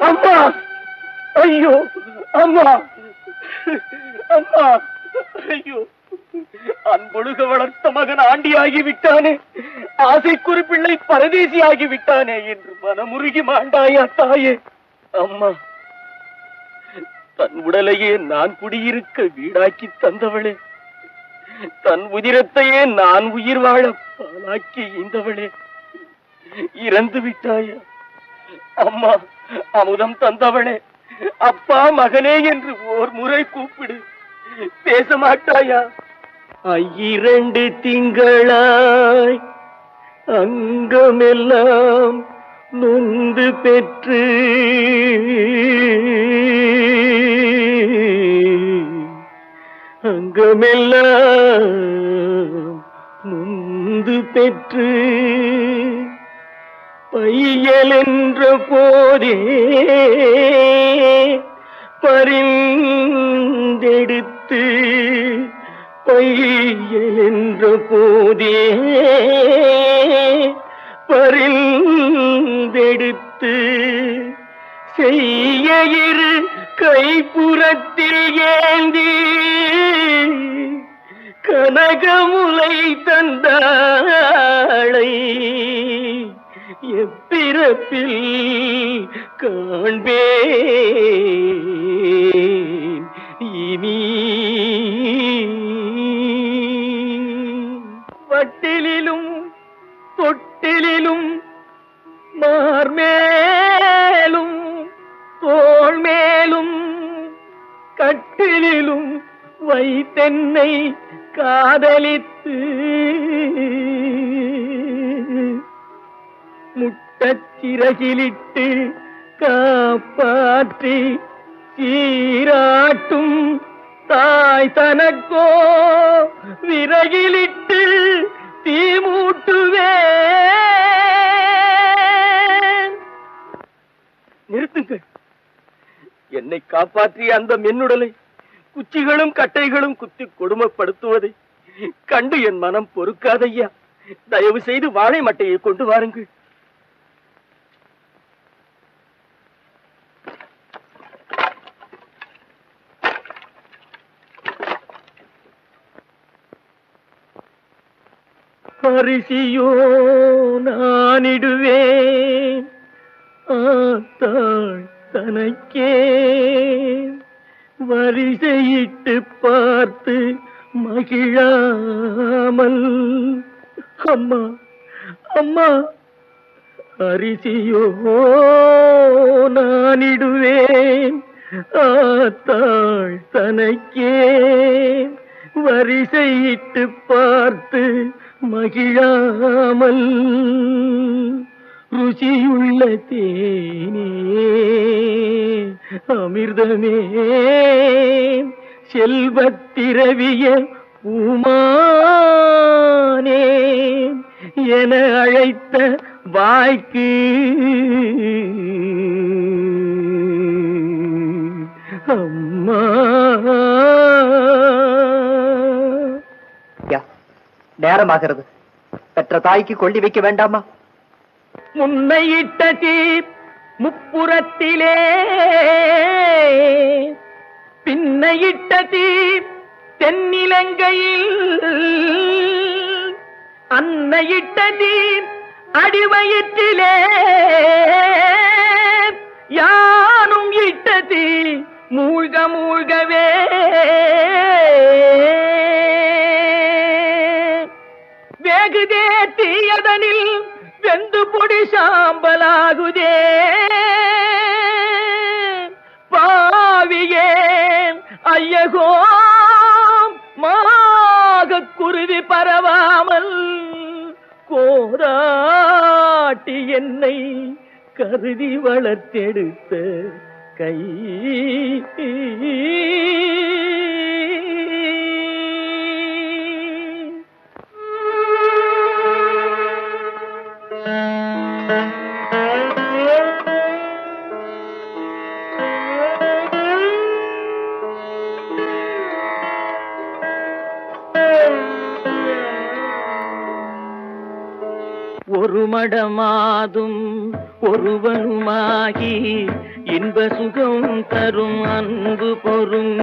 அம்மா! ஐயோ அம்மா! அம்மா! ஐயோ! அன்பொழுக வளர்த்த மகன் ஆண்டியாகி விட்டானே, ஆசைக்குறு பிள்ளை பரதேசியாகி விட்டானே என்று மனமுருகி மாண்டாயா தாயே? அம்மா, தன் உடலையே நான் குடியிருக்க வீடாக்கி தந்தவளே, தன் உதிரத்தையே நான் உயிர் வாழ பாலாக்கி ஈந்தவளே, இறந்து விட்டாயா? அம்மா, அமுதம் தந்தவளே, அப்பா மகனே என்று ஓர் முறை கூப்பிடு, பேச மாட்டாயா? 2 திங்களாய் அங்கமெல்லாம் நொந்து பெற்று அங்கமெல்லாம் நொந்து பெற்று பையல் என்ற போதே பரிந்தெடுத்து பையல் என்ற போதே பரிந்தெடுத்து செய்ய இரு கைப்புறத்தில் ஏந்தி கனகமுலை தந்தாளை எப்பிறப்பில் காண்பேன் இனி. வட்டிலும் தொட்டிலும் மார்மேலும் தோள் மேலும் கட்டிலும் வைத்தென்னை காதலித்து முட்டச்சிறகிலிட்டு காப்பாற்றி சீராட்டும் தாய் தனக்கோ விறகிலிட்டு தீமூட்டுவேன். நிறுத்துங்கள். என்னை காப்பாற்றிய அந்த மென்னுடலை குச்சிகளும் கட்டைகளும் குத்தி கொடுமைப்படுத்துவதை கண்டு என் மனம் பொறுக்காதையா. தயவு செய்து வாழை மட்டையை கொண்டு வாருங்கள். அரிசியோ நானிடுவேன் ஆத்தாள் தனக்கே, வரிசையிட்டு பார்த்து மகிழாமல். அம்மா அம்மா, அரிசியோ நானிடுவேன் ஆத்தாள் தனக்கே, வரிசையிட்டு பார்த்து மகிழாமல். ருசியுள்ள தேனே அமிர்தமே செல்வத்திரவிய பூமானே என அழைத்த வாய்க்கு அம்மா. நேரமாகிறது. பெற்ற தாய்க்கு கொள்ளி வைக்க வேண்டாமா? முன்னையிட்ட தீர் முப்புறத்திலே, பின்னையிட்ட தீர் தென்னிலங்கையில், அன்னையிட்ட தீர் அடிவயிற்றிலே, யானும் இட்ட தீர் மூழ்க மூழ்கவே. வேகுதே தீயதனில் வெந்து பொடி சாம்பலாகுதே, பாவியே ஐயகோ மாக குருவி பரவாமல் கோராட்டி என்னை கருதி வளர்த்தெடுத்த கை. ஒரு மடமாதும் ஒருவனுமாகி இன்ப சுகம் தரும் அன்பு பொறும்